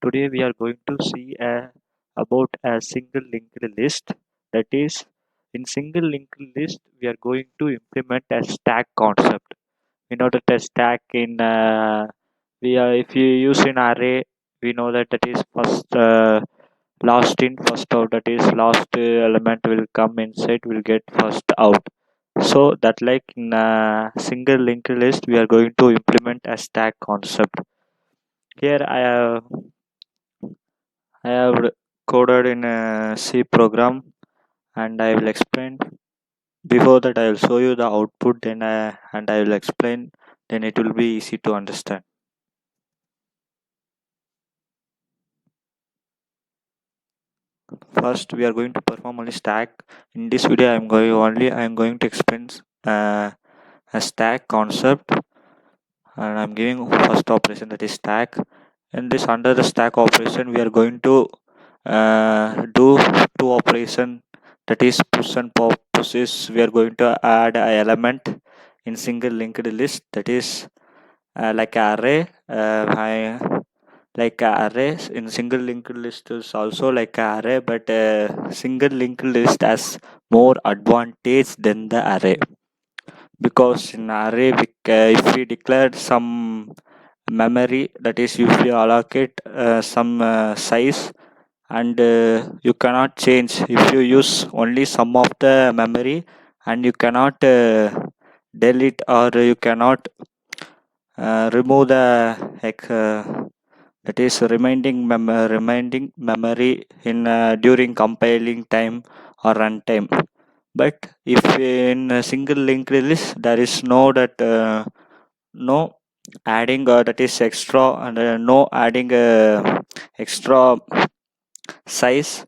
Today we are going to see about a single linked list. That is, in single linked list, we are going to implement a stack concept. We know that a stack in we are if you use an array, we know that is first last in first out. That is last element will come inside, will get first out. So that like in a single linked list, we are going to implement a stack concept. Here I have coded in a C program and I will explain. Before that, I will show you the output, and I will explain. Then it will be easy to understand. First, we are going to perform only stack. In this video, I am going to explain uh, a stack concept, and I'm giving first operation, that is stack. In this, under the stack operation, we are going to do two operation, that is push and pop. Push is we are going to add a element in single linked list, that is like array. Like arrays in single linked list is also like array, but single linked list has more advantage than the array, because in array if we declare some memory, that is if you allocate some size, and you cannot change if you use only some of the memory, and you cannot delete, or you cannot remove the that is reminding memory in during compiling time or runtime. But if in a single linked list, there is no that no adding, that is extra, and no adding extra size.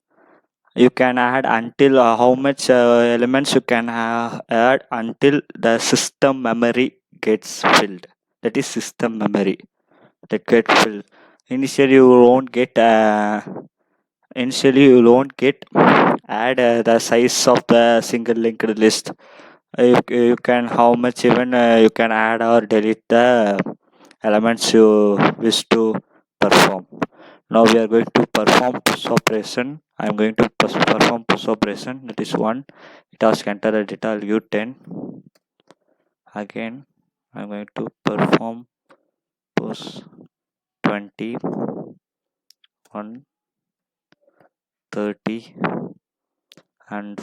You can add until how much elements you can add until the system memory gets filled. That is system memory that get filled. Initially you won't get add the size of the single linked list. You can how much even you can add or delete the elements you wish to perform. Now we are going to perform push operation. I am going to perform push operation, that is one. It has enter the data u10. Again I am going to perform push 20, 1, 30, and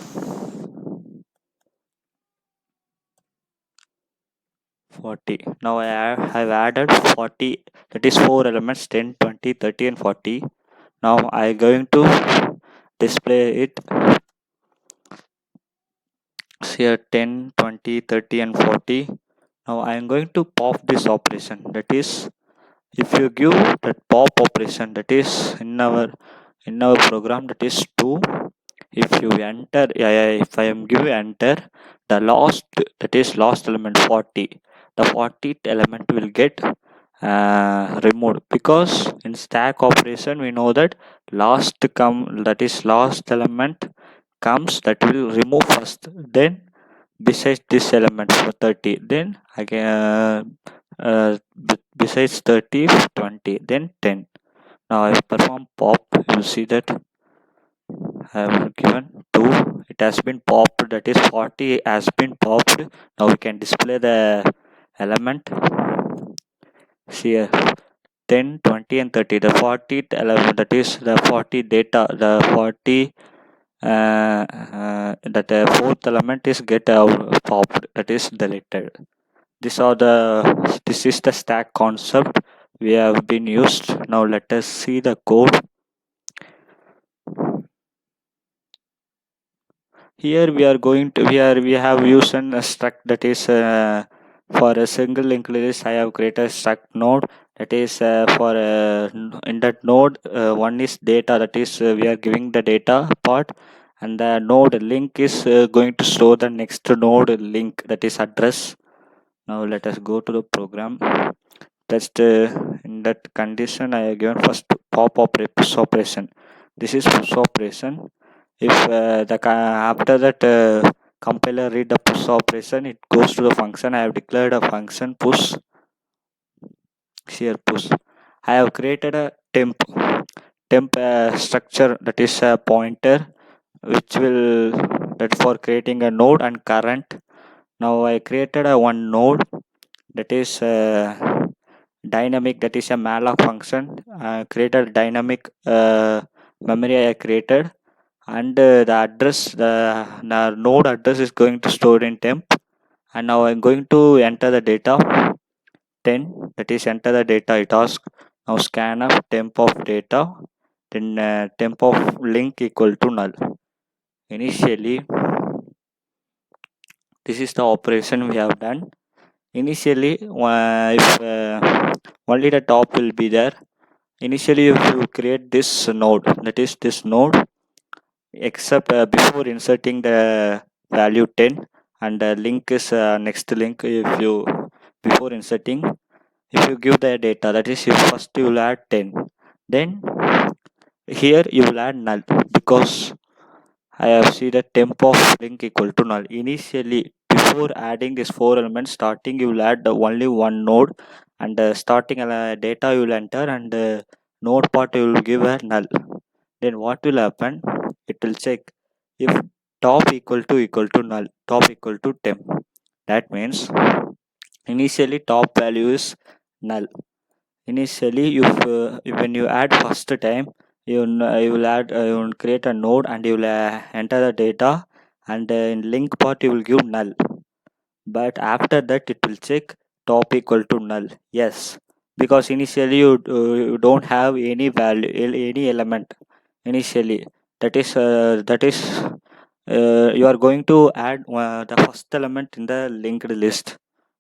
40. Now have added 40, that is 4 elements, 10, 20, 30, and 40. Now I am going to display it here 10, 20, 30, and 40. Now I am going to pop this operation, that is if you give that pop operation, that is in our program, that is 2. If you enter, if I am give enter, the last, that is last element 40, the 40th element will get removed, because in stack operation we know that that is last element comes, that will remove first, then besides this element for 30, then again besides 30, 20, then 10. Now I perform pop, you see that I have given 2, it has been popped, that is 40 has been popped. Now we can display the element. See here 10, 20, and 30, the 40th element, that is the 40 data, the 40 that fourth element is get popped, that is deleted. This is the stack concept we have been used. Now let us see the code. Here we are going to we have used an struct, that is for a single linked list. I have created struct node, that is for in that node one is data, that is we are giving the data part, and the node link is going to store the next node link, that is address. Now let us go to the program. Just in that condition I have given first pop push operation. This is push operation. If after that compiler read the push operation, it goes to the function. I have declared a function push. Here push, I have created a temp. temp structure, that is a pointer, which will that for creating a node and current. Now I created a one node, that is dynamic, that is a malloc function. Created dynamic memory I created, and the address, the node address is going to store in temp. And now I'm going to enter the data 10, that is enter the data. It asks now scanf temp of data, then temp of link equal to null. Initially, this is the operation we have done. Initially, if only the top will be there. Initially, if you create this node, that is this node, except before inserting the value 10, and the link is next link. If you before inserting, if you give the data, that is if first you will add 10, then here you will add null, because I have seen the temp of link equal to null. Initially, before adding these four elements, starting you will add only one node, and starting data you will enter, and node part you will give a null. Then what will happen? It will check if top equal to null, top equal to temp. That means initially top value is null. Initially, if when you add first time, you will add you will create a node, and you will enter the data, and in link part you will give null. But after that it will check top equal to null. Yes, because initially you don't have any value, any element initially. That is you are going to add the first element in the linked list.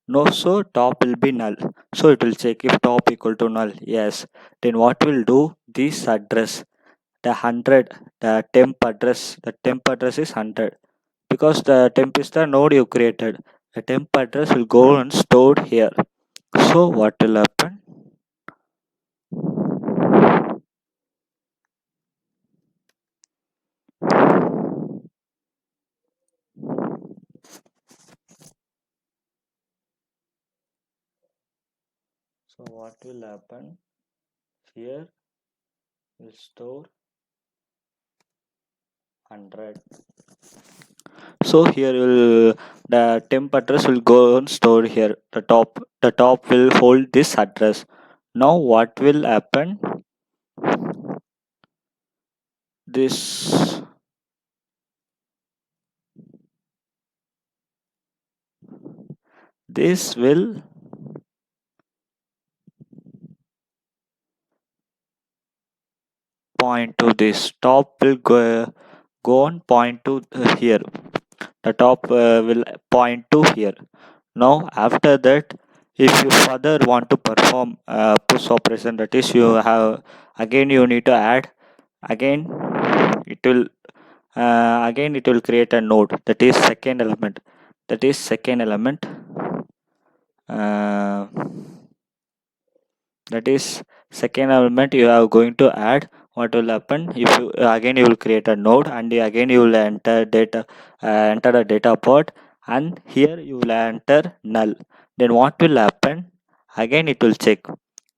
No, so top will be null. So it will check if top equal to null. Yes. Then what will do? This address, the 100, the temp address is 100, because the temp is the node you created. The temp address will go and stored here. So what will happen? So what will happen? Here will store 100. So here will the temp address will go and store here. The top will hold this address. Now what will happen? This this will point to this. Top will go and point to here. The top will point to here. Now after that, if you further want to perform push operation, that is you have again you need to add again. It will again it will create a node, that is second element. That is second element. Uh, that is second element you are going to add. What will happen? If you again you will create a node, and again you will enter data, enter the data port, and here you will enter null. Then what will happen? Again it will check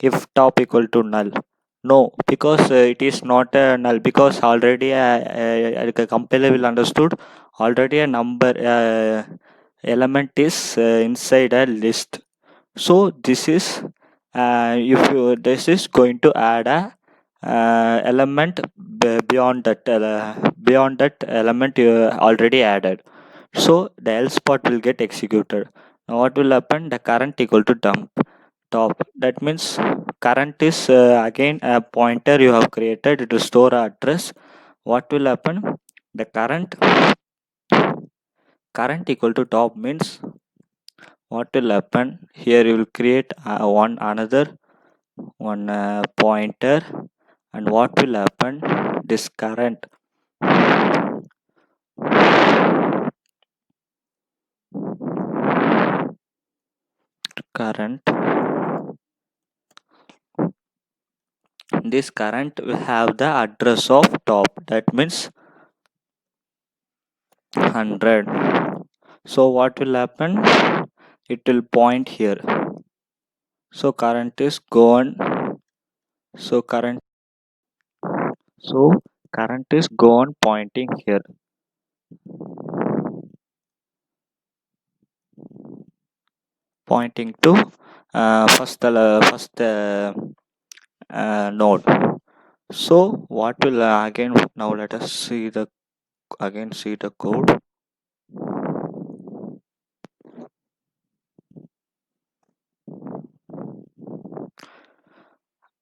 if top equal to null. No, because it is not a null, because already the compiler will understood already a number element is inside a list. So this is if you this is going to add a element beyond that element you already added. So the else part will get executed. Now what will happen? The current equal to dump top. That means current is again a pointer you have created to store a address. What will happen? The current equal to top means what will happen? Here you will create one another one pointer, and what will happen? This current current this current will have the address of top, that means 100. So what will happen? It will point here. So current is gone. So current So current is go on pointing here, pointing to first node. So what will again, now let us see the again see the code.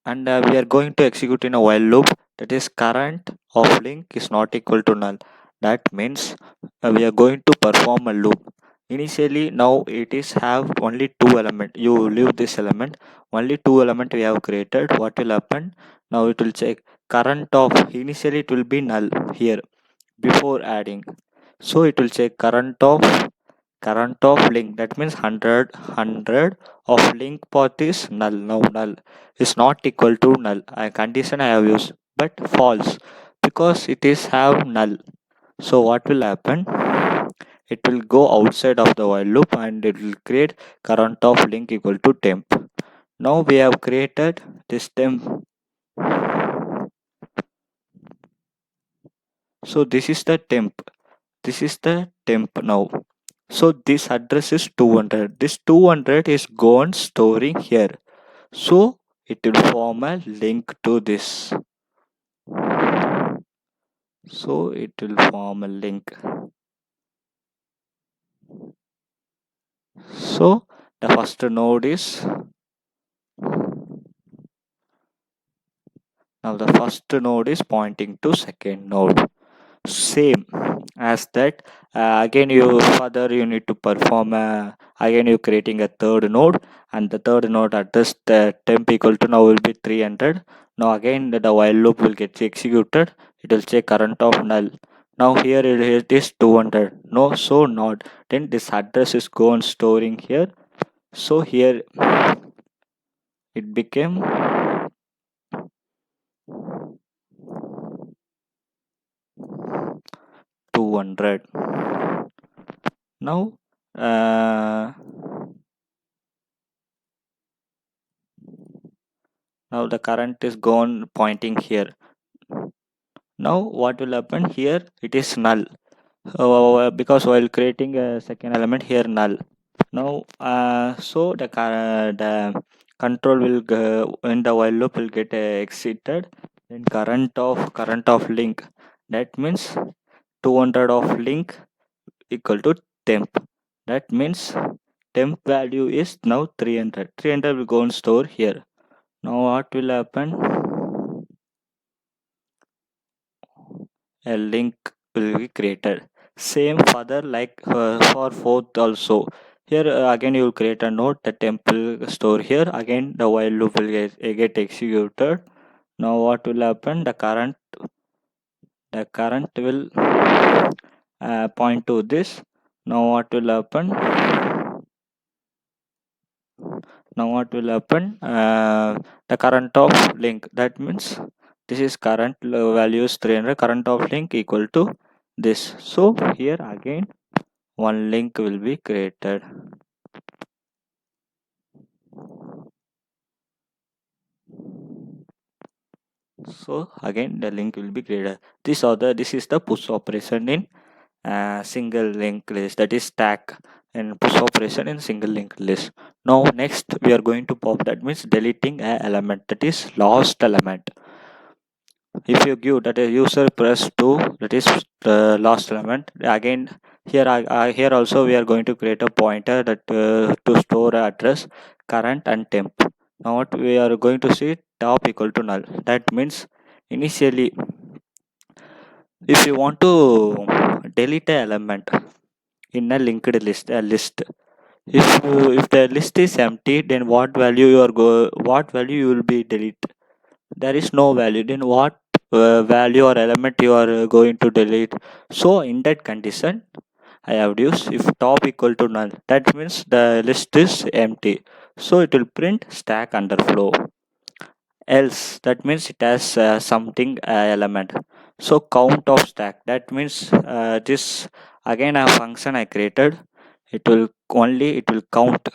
And we are going to execute in a while loop, that is current of link is not equal to null. That means we are going to perform a loop. Initially now it is have only two element, you leave this element, only two element we have created. What will happen, now it will check current of, initially it will be null here before adding. So it will check current of link, that means 100 of link path is null. Now null is not equal to null, a condition I have used, but false because it is have null. So what will happen, it will go outside of the while loop and it will create current of link equal to temp. Now we have created this temp. So this is the temp now. So this address is 200, this 200 is gone storing here. So it will form a link to this. So it will form a link. So the first node is, now the first node is pointing to second node. Same as that, again you further you need to perform again you creating a third node, and the third node address the temp equal to now will be 300. Now again the while loop will get executed, it will check current of null. Now here it is 200, no, so not, then this address is gone storing here. So here it became 200. Now now the current is gone pointing here. Now what will happen here, it is null, because while creating a second element here null. Now so the control will go, when the while loop will get exceeded, then current of link, that means 200 of link equal to temp. That means temp value is now 300. 300 will go and store here. Now what will happen, a link will be created. Same further like for fourth also. Here again you will create a node, the temp will store here, again the while loop will get executed. Now what will happen, the current will point to this. Now what will happen, the current of link, that means this is current value is 300, current of link equal to this. So here again one link will be created. So again the link will be created. This is the push operation in single linked list, that is stack and push operation in single linked list. Now next we are going to pop, that means deleting a element, that is lost element. If you give that a user press 2, that is the last element. Again here here also we are going to create a pointer that to store address current and temp. Now what we are going to see, top equal to null, that means initially if you want to delete a element in a linked list, if the list is empty, then what value you will be delete, there is no value, then what value or element you are going to delete. So in that condition I have used if top equal to null, that means the list is empty, so it will print stack underflow. Else that means it has something element, so count of stack, that means this again a function I created, it will count,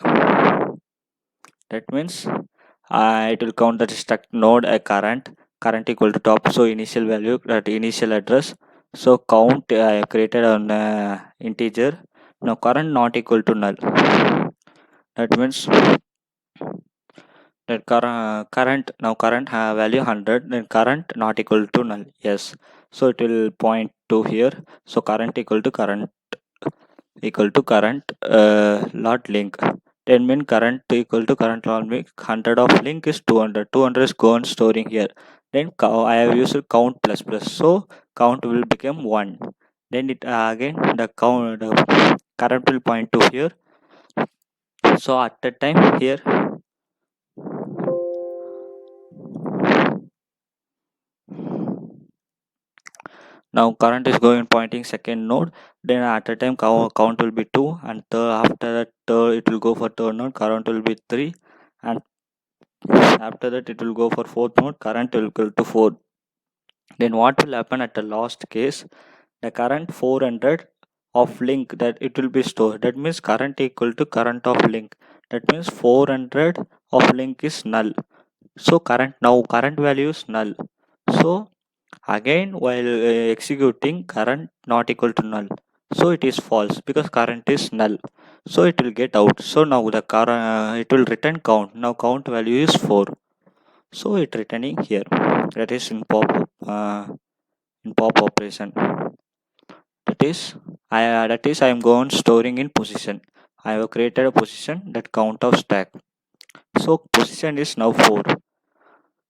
that means it will count the stack node a current, current equal to top, so initial value, that initial address. So count I have created on integer. Now current not equal to null, that means that current, now current value 100, then current not equal to null, yes. So it will point to here. So current equal to current lot link, then mean current equal to current lot link. 100 of link is 200, 200 is gone storing here. Then I have used count plus plus, so count will become 1. Then it again the count, the current will point to here. So at the time here, now current is going pointing second node, then at the time count will be 2, and after that it will go for third node, current will be 3, and after that it will go for fourth node, current will equal to 4. Then what will happen at the last case, the current 400 of link, that it will be stored, that means current equal to current of link, that means 400 of link is null. So current, now current value is null. So again, while executing, current not equal to null, so it is false because current is null. So it will get out. So now the current it will return count. Now count value is 4. So it returning here. That is in pop operation. That is I am going storing in position. I have created a position, that count of stack. So position is now 4.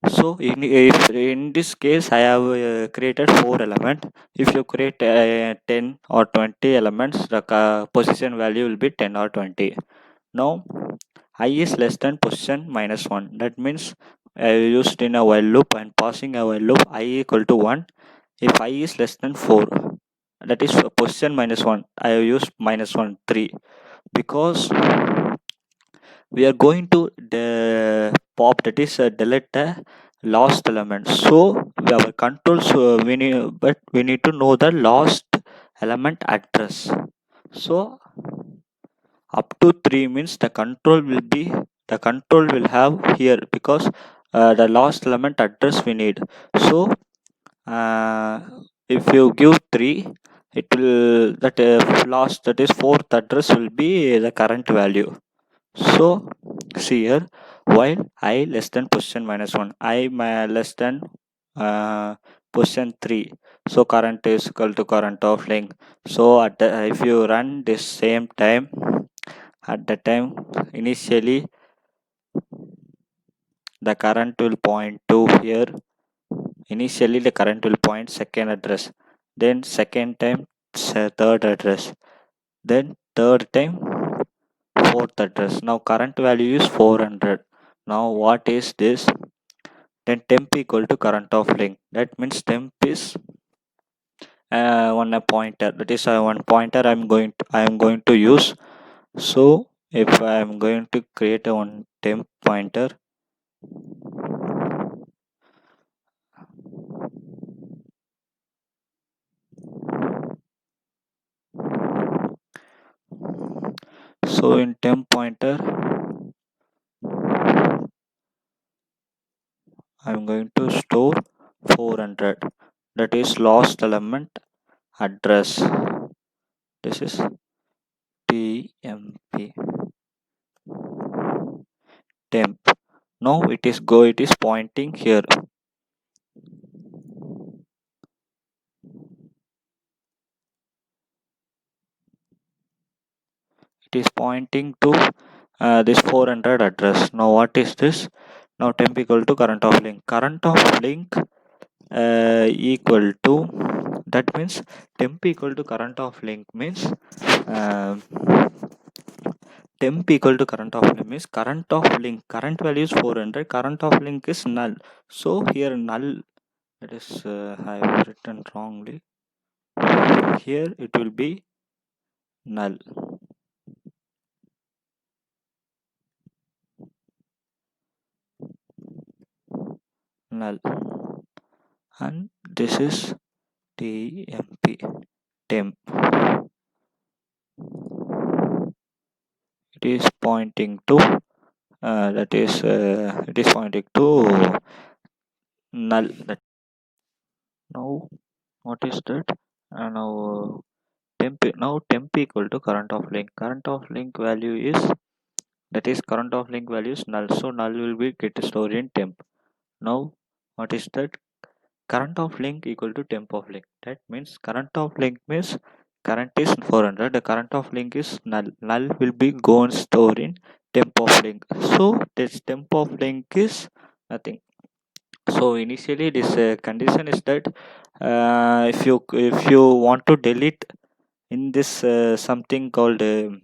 So if in this case I have created 4 element, if you create 10 or 20 elements, the position value will be 10 or 20. Now I is less than position minus 1. That means I used in a while loop and passing a while loop I equal to 1. If I is less than 4, that is position minus 1, I have used minus 1, 3, because we are going to pop, that is delete the last element. So our controls but we need to know the last element address. So up to 3 means the control will have here, because the last element address we need. So uh, if you give 3, it will, that last, that is fourth address will be the current value. So see here, while I less than position minus 1, I less than uh, position 3, so current is equal to current of link. So at the, if you run this same time, at the time initially the current will point to here. Initially the current will point second address, then second time third address, then third time fourth address. Now current value is 400. Now what is this? Then temp equal to current of link. That means temp is one a pointer. That is one pointer I am going to use. So if I am going to create a one temp pointer, so in temp pointer I am going to store 400. That is last element address. This is TMP temp. Now it is pointing here. It is pointing to this 400 address. Now what is this? Now temp equal to current of link. Current of link equal to, that means temp equal to current of link means uh, temp equal to current of link means current value is 400, current of link is null. So here null, that is I have written wrongly. Here it will be null. Null. And this is TMP temp. It is pointing to it is pointing to null. Now what is that? Now temp equal to current of link. Current of link value is, that is current of link value is null. So null will be get stored in temp. Now what is that? Current of link equal to temp of link. That means current of link means current is 400. The current of link is null. Null will be go and store in temp of link. So this temp of link is nothing. So initially this condition is that if you want to delete in this something called in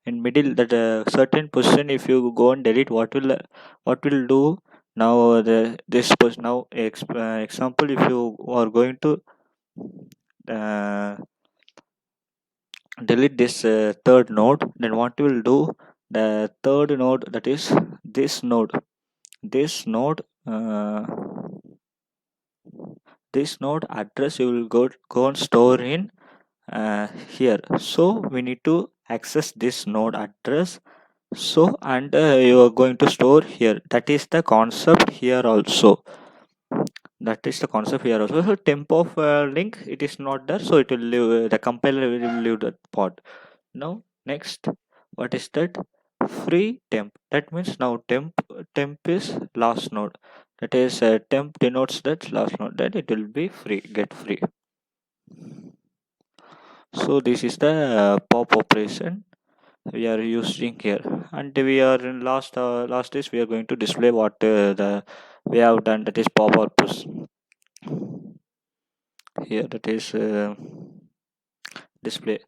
middle, that certain position, if you go and delete, what will do now, this was now example, if you are going to uh, delete this third node, then what will do, the third node, that is this node uh, this node address you will go and store in here. So we need to access this node address. So and you are going to store here. That is the concept here also. So temp of link, it is not there, so it will leave, the compiler will leave that part. Now next, what is that? Free temp. That means now temp is last node. That is temp denotes that last node, then it will be free, get free. So this is the pop operation we are using here, and we are in last is we are going to display what the we have done, that is pop or push here, that is display,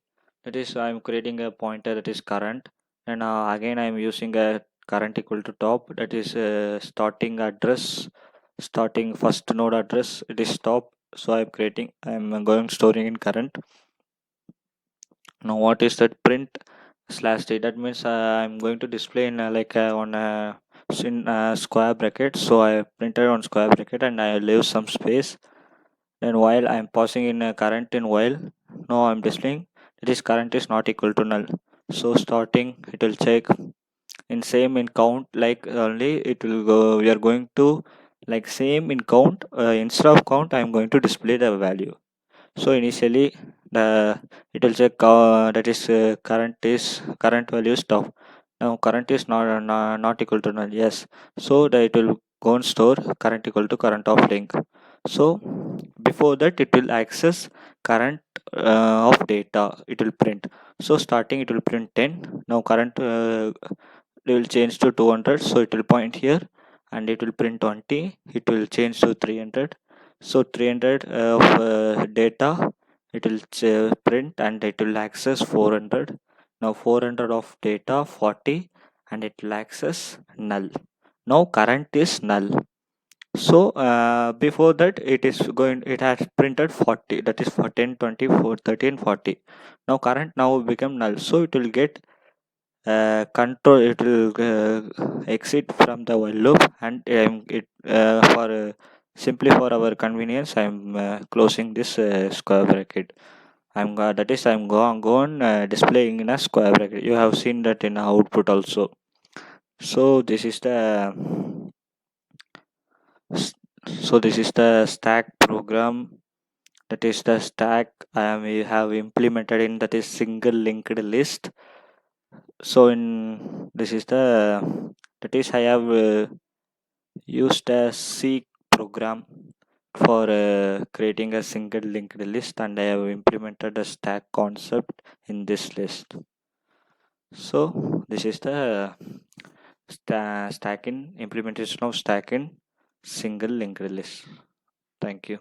that is I'm creating a pointer, that is current, and again I'm using a current equal to top, that is starting address, starting first node address, it is top. So I'm going storing in current. Now what is that? Print slash d, that means I'm going to display in on square bracket. So I printed on square bracket and I leave some space. Then while I'm passing in a current in while, now I'm displaying this current is not equal to null. So starting, it will check in same in count, like only it will go, we are going to like same in count, instead of count I'm going to display the value. So initially the it will check that is current value is top. Now current is not equal to null. Yes. So that it will go and store current equal to current of link. So before that it will access current of data. It will print. So starting it will print 10. Now current it will change to 200. So it will point here and it will print 20. It will change to 300. So 300 of data it will print and it will access 400. Now 400 of data 40 and it will access null. Now current is null. So before that it has printed 40, that is for 10, 20, 30 and 40. Now current now become null. So it will get control, it will exit from the while loop, and it for simply for our convenience I'm closing this square bracket. I'm going displaying in a square bracket. You have seen that in output also. So this is the stack program, that is the stack we have implemented in, that is single linked list. So in this is the, that is I have used a C program for creating a single linked list, and I have implemented a stack concept in this list. So this is the stack in implementation of stack in single linked list. Thank you.